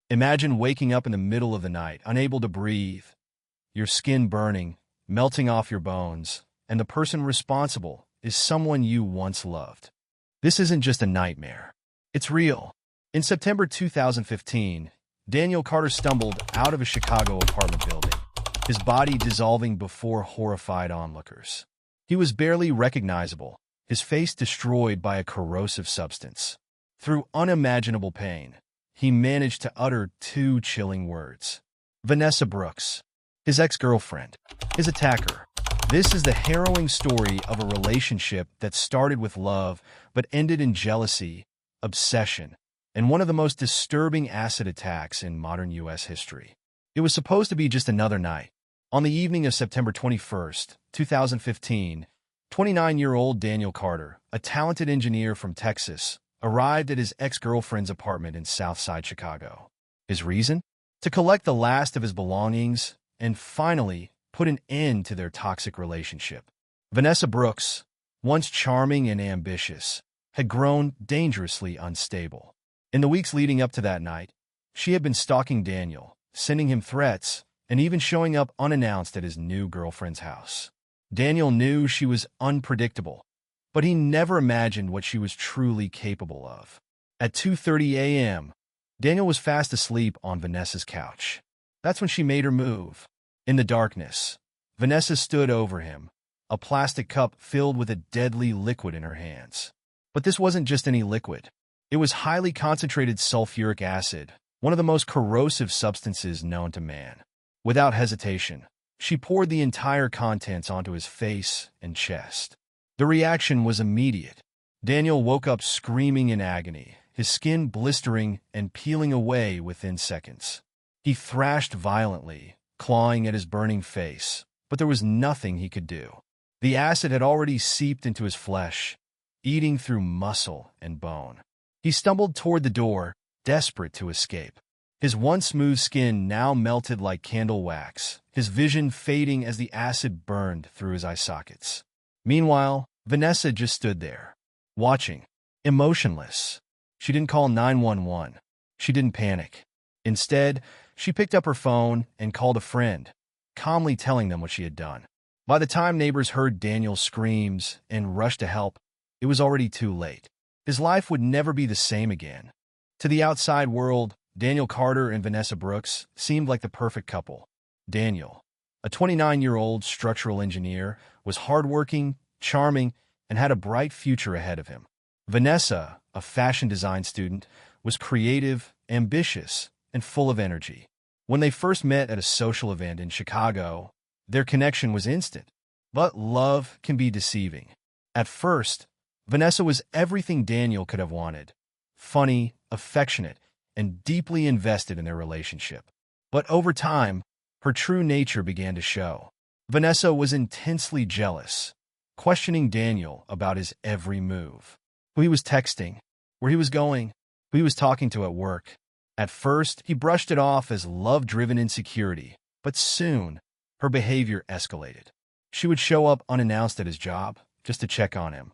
Imagine waking up in the middle of the night, unable to breathe, your skin burning, melting off your bones, and the person responsible is someone you once loved. This isn't just a nightmare. It's real. In September 2015, Daniel Carter stumbled out of a Chicago apartment building, his body dissolving before horrified onlookers. He was barely recognizable, his face destroyed by a corrosive substance. Through unimaginable pain, he managed to utter two chilling words. Vanessa Brooks, his ex-girlfriend, his attacker. This is the harrowing story of a relationship that started with love but ended in jealousy, obsession, and one of the most disturbing acid attacks in modern U.S. history. It was supposed to be just another night. On the evening of September 21st, 2015, 29-year-old Daniel Carter, a talented engineer from Texas, arrived at his ex-girlfriend's apartment in Southside Chicago. His reason? To collect the last of his belongings and finally put an end to their toxic relationship. Vanessa Brooks, once charming and ambitious, had grown dangerously unstable. In the weeks leading up to that night, she had been stalking Daniel, sending him threats, and even showing up unannounced at his new girlfriend's house. Daniel knew she was unpredictable, but he never imagined what she was truly capable of. At 2:30 a.m., Daniel was fast asleep on Vanessa's couch. That's when she made her move. In the darkness, Vanessa stood over him, a plastic cup filled with a deadly liquid in her hands. But this wasn't just any liquid. It was highly concentrated sulfuric acid, one of the most corrosive substances known to man. Without hesitation, she poured the entire contents onto his face and chest. The reaction was immediate. Daniel woke up screaming in agony, his skin blistering and peeling away within seconds. He thrashed violently, clawing at his burning face, but there was nothing he could do. The acid had already seeped into his flesh, eating through muscle and bone. He stumbled toward the door, desperate to escape. His once smooth skin now melted like candle wax, his vision fading as the acid burned through his eye sockets. Meanwhile, Vanessa just stood there, watching, emotionless. She didn't call 911. She didn't panic. Instead, she picked up her phone and called a friend, calmly telling them what she had done. By the time neighbors heard Daniel's screams and rushed to help, it was already too late. His life would never be the same again. To the outside world, Daniel Carter and Vanessa Brooks seemed like the perfect couple. Daniel, a 29-year-old structural engineer, was hardworking, charming, and had a bright future ahead of him. Vanessa, a fashion design student, was creative, ambitious, and full of energy. When they first met at a social event in Chicago, their connection was instant. But love can be deceiving. At first, Vanessa was everything Daniel could have wanted: funny, affectionate, and deeply invested in their relationship. But over time, her true nature began to show. Vanessa was intensely jealous, questioning Daniel about his every move, who he was texting, where he was going, who he was talking to at work. At first, he brushed it off as love-driven insecurity, but soon, her behavior escalated. She would show up unannounced at his job just to check on him.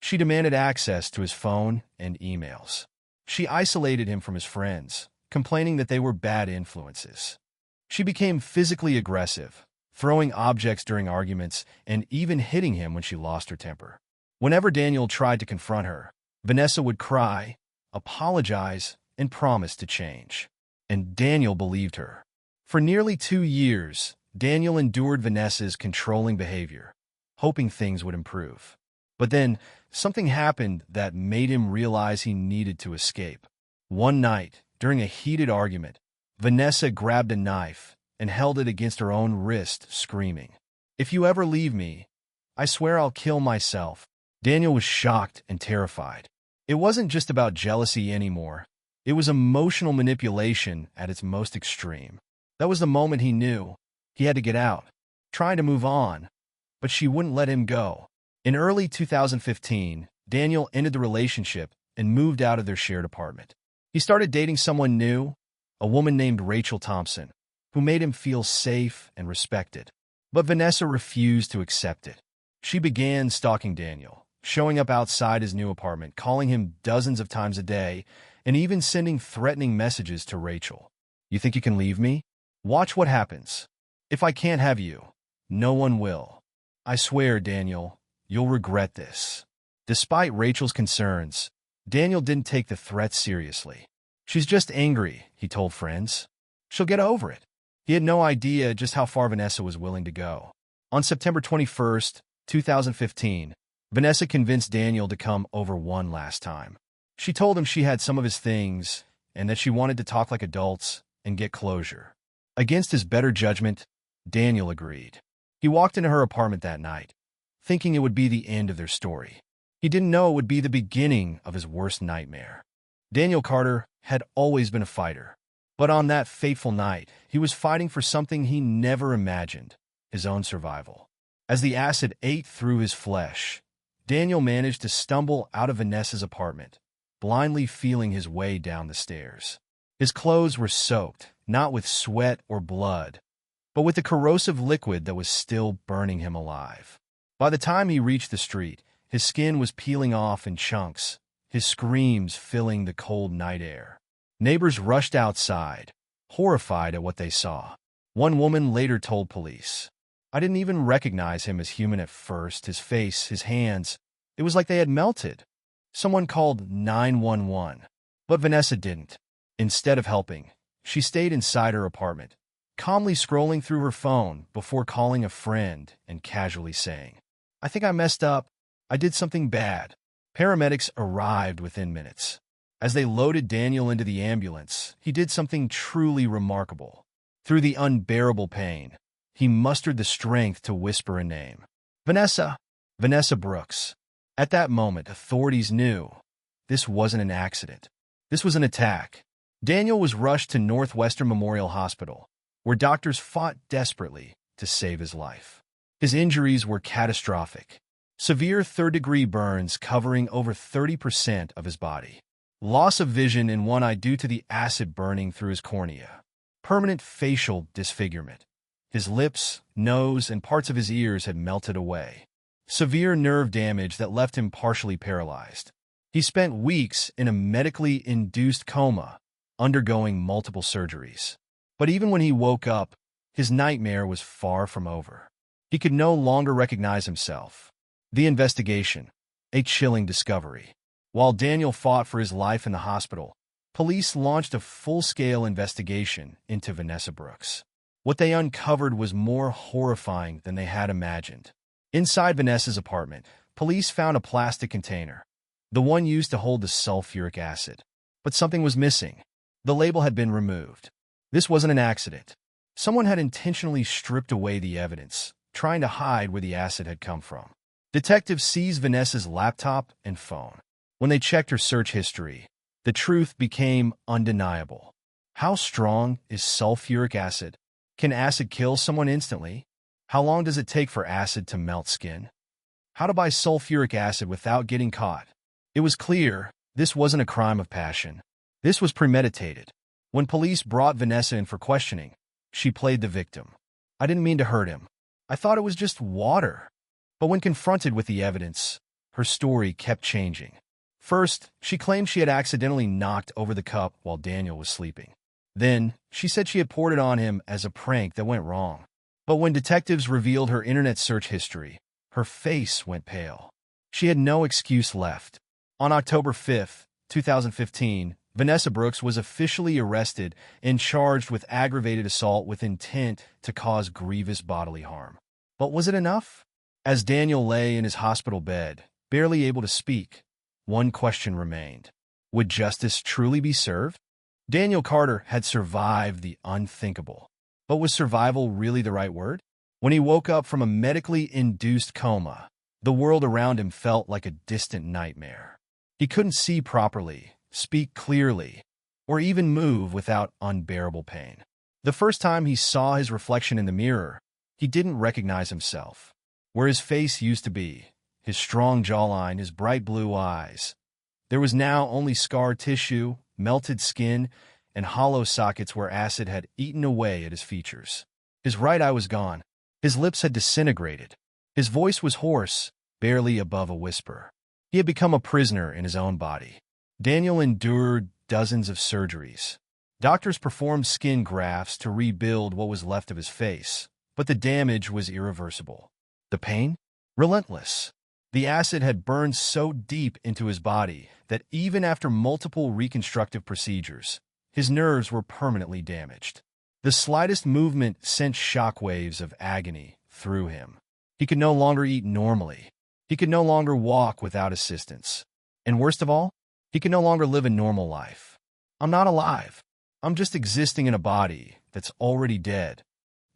She demanded access to his phone and emails. She isolated him from his friends, complaining that they were bad influences. She became physically aggressive, throwing objects during arguments and even hitting him when she lost her temper. Whenever Daniel tried to confront her, Vanessa would cry, apologize, and promise to change. And Daniel believed her. For nearly 2 years, Daniel endured Vanessa's controlling behavior, hoping things would improve. But then, something happened that made him realize he needed to escape. One night, during a heated argument, Vanessa grabbed a knife and held it against her own wrist, screaming, "If you ever leave me, I swear I'll kill myself." Daniel was shocked and terrified. It wasn't just about jealousy anymore. It was emotional manipulation at its most extreme. That was the moment he knew he had to get out, trying to move on, but she wouldn't let him go. In early 2015, Daniel ended the relationship and moved out of their shared apartment. He started dating someone new, a woman named Rachel Thompson, who made him feel safe and respected. But Vanessa refused to accept it. She began stalking Daniel, showing up outside his new apartment, calling him dozens of times a day, and even sending threatening messages to Rachel. "You think you can leave me? Watch what happens. If I can't have you, no one will. I swear, Daniel, you'll regret this." Despite Rachel's concerns, Daniel didn't take the threat seriously. "She's just angry," he told friends. "She'll get over it." He had no idea just how far Vanessa was willing to go. On September 21st, 2015, Vanessa convinced Daniel to come over one last time. She told him she had some of his things and that she wanted to talk like adults and get closure. Against his better judgment, Daniel agreed. He walked into her apartment that night, thinking it would be the end of their story. He didn't know it would be the beginning of his worst nightmare. Daniel Carter had always been a fighter, but on that fateful night, he was fighting for something he never imagined: his own survival. As the acid ate through his flesh, Daniel managed to stumble out of Vanessa's apartment, blindly feeling his way down the stairs. His clothes were soaked, not with sweat or blood, but with the corrosive liquid that was still burning him alive. By the time he reached the street, his skin was peeling off in chunks, his screams filling the cold night air. Neighbors rushed outside, horrified at what they saw. One woman later told police, "I didn't even recognize him as human at first. His face, his hands, it was like they had melted." Someone called 911, but Vanessa didn't. Instead of helping, she stayed inside her apartment, calmly scrolling through her phone before calling a friend and casually saying, "I think I messed up. I did something bad." Paramedics arrived within minutes. As they loaded Daniel into the ambulance, he did something truly remarkable. Through the unbearable pain, he mustered the strength to whisper a name. "Vanessa." Vanessa Brooks. At that moment, authorities knew this wasn't an accident. This was an attack. Daniel was rushed to Northwestern Memorial Hospital, where doctors fought desperately to save his life. His injuries were catastrophic. Severe third-degree burns covering over 30% of his body. Loss of vision in one eye due to the acid burning through his cornea. Permanent facial disfigurement. His lips, nose, and parts of his ears had melted away. Severe nerve damage that left him partially paralyzed. He spent weeks in a medically induced coma, undergoing multiple surgeries. But even when he woke up, his nightmare was far from over. He could no longer recognize himself. The investigation, a chilling discovery. While Daniel fought for his life in the hospital, police launched a full-scale investigation into Vanessa Brooks. What they uncovered was more horrifying than they had imagined. Inside Vanessa's apartment, police found a plastic container, the one used to hold the sulfuric acid. But something was missing. The label had been removed. This wasn't an accident. Someone had intentionally stripped away the evidence, trying to hide where the acid had come from. Detectives seized Vanessa's laptop and phone. When they checked her search history, the truth became undeniable. How strong is sulfuric acid? Can acid kill someone instantly? How long does it take for acid to melt skin? How to buy sulfuric acid without getting caught? It was clear this wasn't a crime of passion. This was premeditated. When police brought Vanessa in for questioning, she played the victim. "I didn't mean to hurt him. I thought it was just water." But when confronted with the evidence, her story kept changing. First, she claimed she had accidentally knocked over the cup while Daniel was sleeping. Then, she said she had poured it on him as a prank that went wrong. But when detectives revealed her internet search history, her face went pale. She had no excuse left. On October 5, 2015, Vanessa Brooks was officially arrested and charged with aggravated assault with intent to cause grievous bodily harm. But was it enough? As Daniel lay in his hospital bed, barely able to speak, one question remained. Would justice truly be served? Daniel Carter had survived the unthinkable. But was survival really the right word? When he woke up from a medically induced coma, the world around him felt like a distant nightmare. He couldn't see properly, speak clearly, or even move without unbearable pain. The first time he saw his reflection in the mirror, he didn't recognize himself. Where his face used to be, his strong jawline, his bright blue eyes, there was now only scar tissue, melted skin, and hollow sockets where acid had eaten away at his features. His right eye was gone. His lips had disintegrated. His voice was hoarse, barely above a whisper. He had become a prisoner in his own body. Daniel endured dozens of surgeries. Doctors performed skin grafts to rebuild what was left of his face, but the damage was irreversible. The pain? Relentless. The acid had burned so deep into his body that even after multiple reconstructive procedures, his nerves were permanently damaged. The slightest movement sent shockwaves of agony through him. He could no longer eat normally. He could no longer walk without assistance. And worst of all, he could no longer live a normal life. I'm not alive. I'm just existing in a body that's already dead.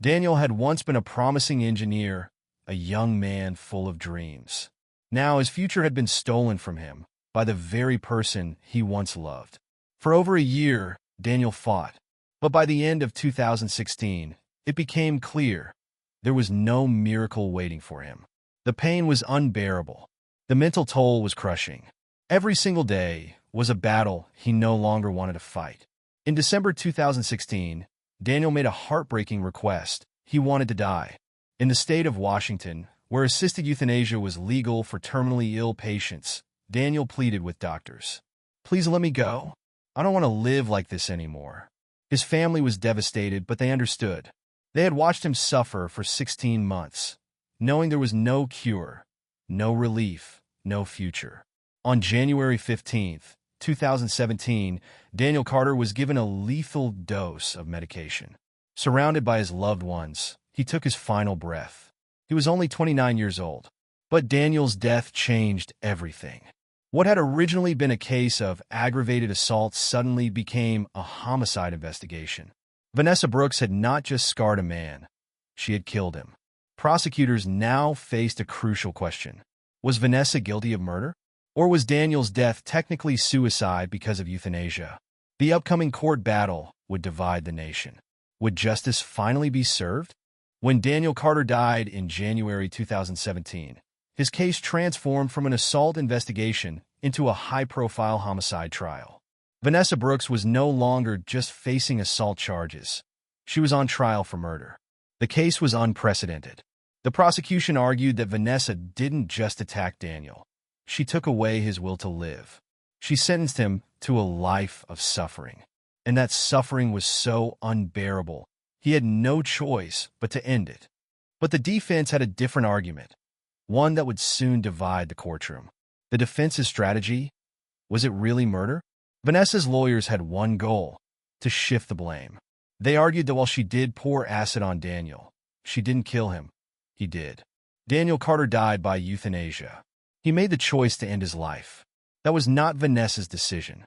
Daniel had once been a promising engineer, a young man full of dreams. Now his future had been stolen from him by the very person he once loved. For over a year, Daniel fought. But by the end of 2016, it became clear there was no miracle waiting for him. The pain was unbearable. The mental toll was crushing. Every single day was a battle he no longer wanted to fight. In December 2016, Daniel made a heartbreaking request. He wanted to die. In the state of Washington, where assisted euthanasia was legal for terminally ill patients, Daniel pleaded with doctors. Please let me go. I don't want to live like this anymore. His family was devastated, but they understood. They had watched him suffer for 16 months, knowing there was no cure, no relief, no future. On January 15, 2017, Daniel Carter was given a lethal dose of medication. Surrounded by his loved ones, he took his final breath. He was only 29 years old. But Daniel's death changed everything. What had originally been a case of aggravated assault suddenly became a homicide investigation. Vanessa Brooks had not just scarred a man, she had killed him. Prosecutors now faced a crucial question. Was Vanessa guilty of murder? Or was Daniel's death technically suicide because of euthanasia? The upcoming court battle would divide the nation. Would justice finally be served? When Daniel Carter died in January 2017, his case transformed from an assault investigation into a high-profile homicide trial. Vanessa Brooks was no longer just facing assault charges. She was on trial for murder. The case was unprecedented. The prosecution argued that Vanessa didn't just attack Daniel. She took away his will to live. She sentenced him to a life of suffering. And that suffering was so unbearable, he had no choice but to end it. But the defense had a different argument, one that would soon divide the courtroom. The defense's strategy? Was it really murder? Vanessa's lawyers had one goal: to shift the blame. They argued that while she did pour acid on Daniel, she didn't kill him. He did. Daniel Carter died by euthanasia. He made the choice to end his life. That was not Vanessa's decision.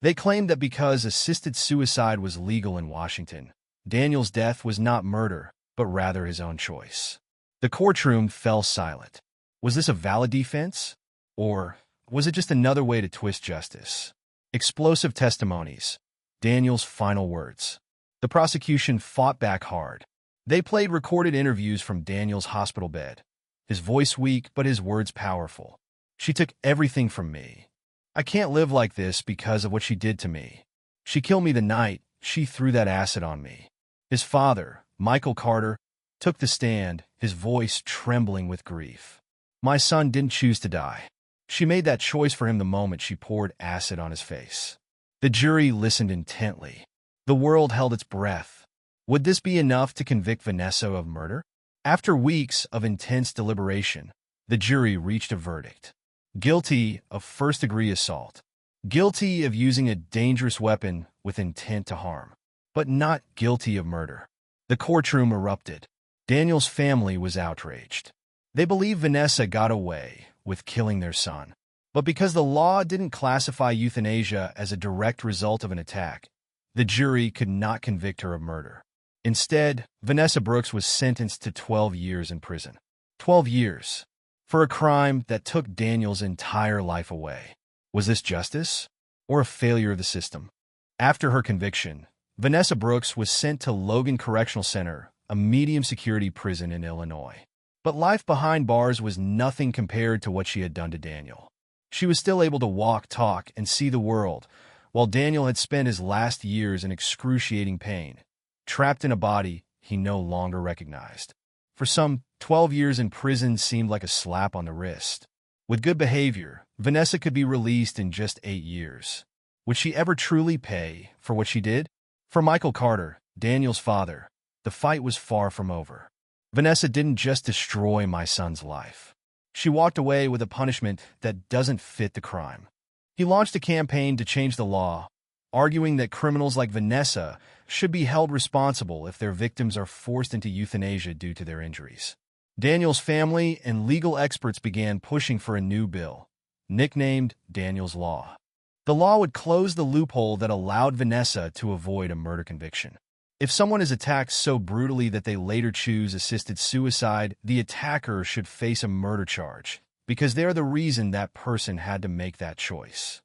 They claimed that because assisted suicide was legal in Washington, Daniel's death was not murder, but rather his own choice. The courtroom fell silent. Was this a valid defense? Or was it just another way to twist justice? Explosive testimonies. Daniel's final words. The prosecution fought back hard. They played recorded interviews from Daniel's hospital bed. His voice weak, but his words powerful. She took everything from me. I can't live like this because of what she did to me. She killed me the night she threw that acid on me. His father, Michael Carter, took the stand, his voice trembling with grief. My son didn't choose to die. She made that choice for him the moment she poured acid on his face. The jury listened intently. The world held its breath. Would this be enough to convict Vanessa of murder? After weeks of intense deliberation, the jury reached a verdict. Guilty of first-degree assault. Guilty of using a dangerous weapon with intent to harm. But not guilty of murder. The courtroom erupted. Daniel's family was outraged. They believed Vanessa got away with killing their son. But because the law didn't classify euthanasia as a direct result of an attack, the jury could not convict her of murder. Instead, Vanessa Brooks was sentenced to 12 years in prison. 12 years. For a crime that took Daniel's entire life away. Was this justice? Or a failure of the system? After her conviction, Vanessa Brooks was sent to Logan Correctional Center, a medium-security prison in Illinois. But life behind bars was nothing compared to what she had done to Daniel. She was still able to walk, talk, and see the world, while Daniel had spent his last years in excruciating pain, trapped in a body he no longer recognized. For some, 12 years in prison seemed like a slap on the wrist. With good behavior, Vanessa could be released in just 8 years. Would she ever truly pay for what she did? For Michael Carter, Daniel's father, the fight was far from over. Vanessa didn't just destroy my son's life. She walked away with a punishment that doesn't fit the crime. He launched a campaign to change the law, arguing that criminals like Vanessa should be held responsible if their victims are forced into euthanasia due to their injuries. Daniel's family and legal experts began pushing for a new bill, nicknamed Daniel's Law. The law would close the loophole that allowed Vanessa to avoid a murder conviction. If someone is attacked so brutally that they later choose assisted suicide, the attacker should face a murder charge, because they're the reason that person had to make that choice.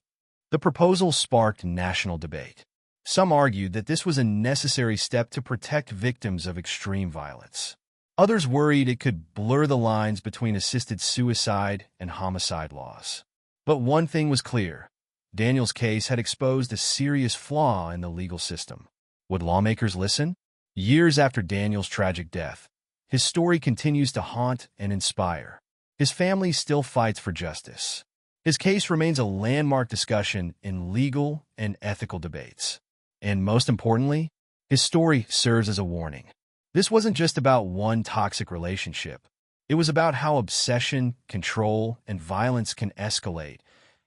The proposal sparked national debate. Some argued that this was a necessary step to protect victims of extreme violence. Others worried it could blur the lines between assisted suicide and homicide laws. But one thing was clear. Daniel's case had exposed a serious flaw in the legal system. Would lawmakers listen? Years after Daniel's tragic death, his story continues to haunt and inspire. His family still fights for justice. His case remains a landmark discussion in legal and ethical debates. And most importantly, his story serves as a warning. This wasn't just about one toxic relationship. It was about how obsession, control, and violence can escalate,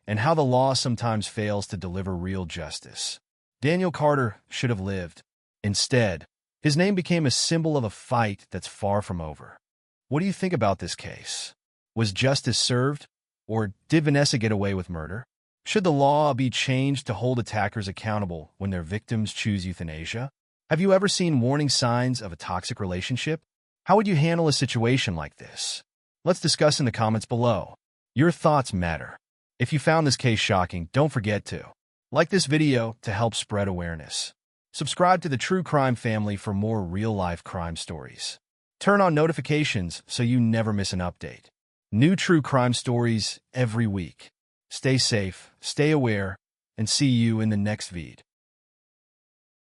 and how the law sometimes fails to deliver real justice. Daniel Carter should have lived. Instead, his name became a symbol of a fight that's far from over. What do you think about this case? Was justice served? Or did Vanessa get away with murder? Should the law be changed to hold attackers accountable when their victims choose euthanasia? Have you ever seen warning signs of a toxic relationship? How would you handle a situation like this? Let's discuss in the comments below. Your thoughts matter. If you found this case shocking, don't forget to like this video to help spread awareness. Subscribe to the True Crime family for more real-life crime stories. Turn on notifications so you never miss an update. New true crime stories every week. Stay safe, stay aware, and see you in the next vid.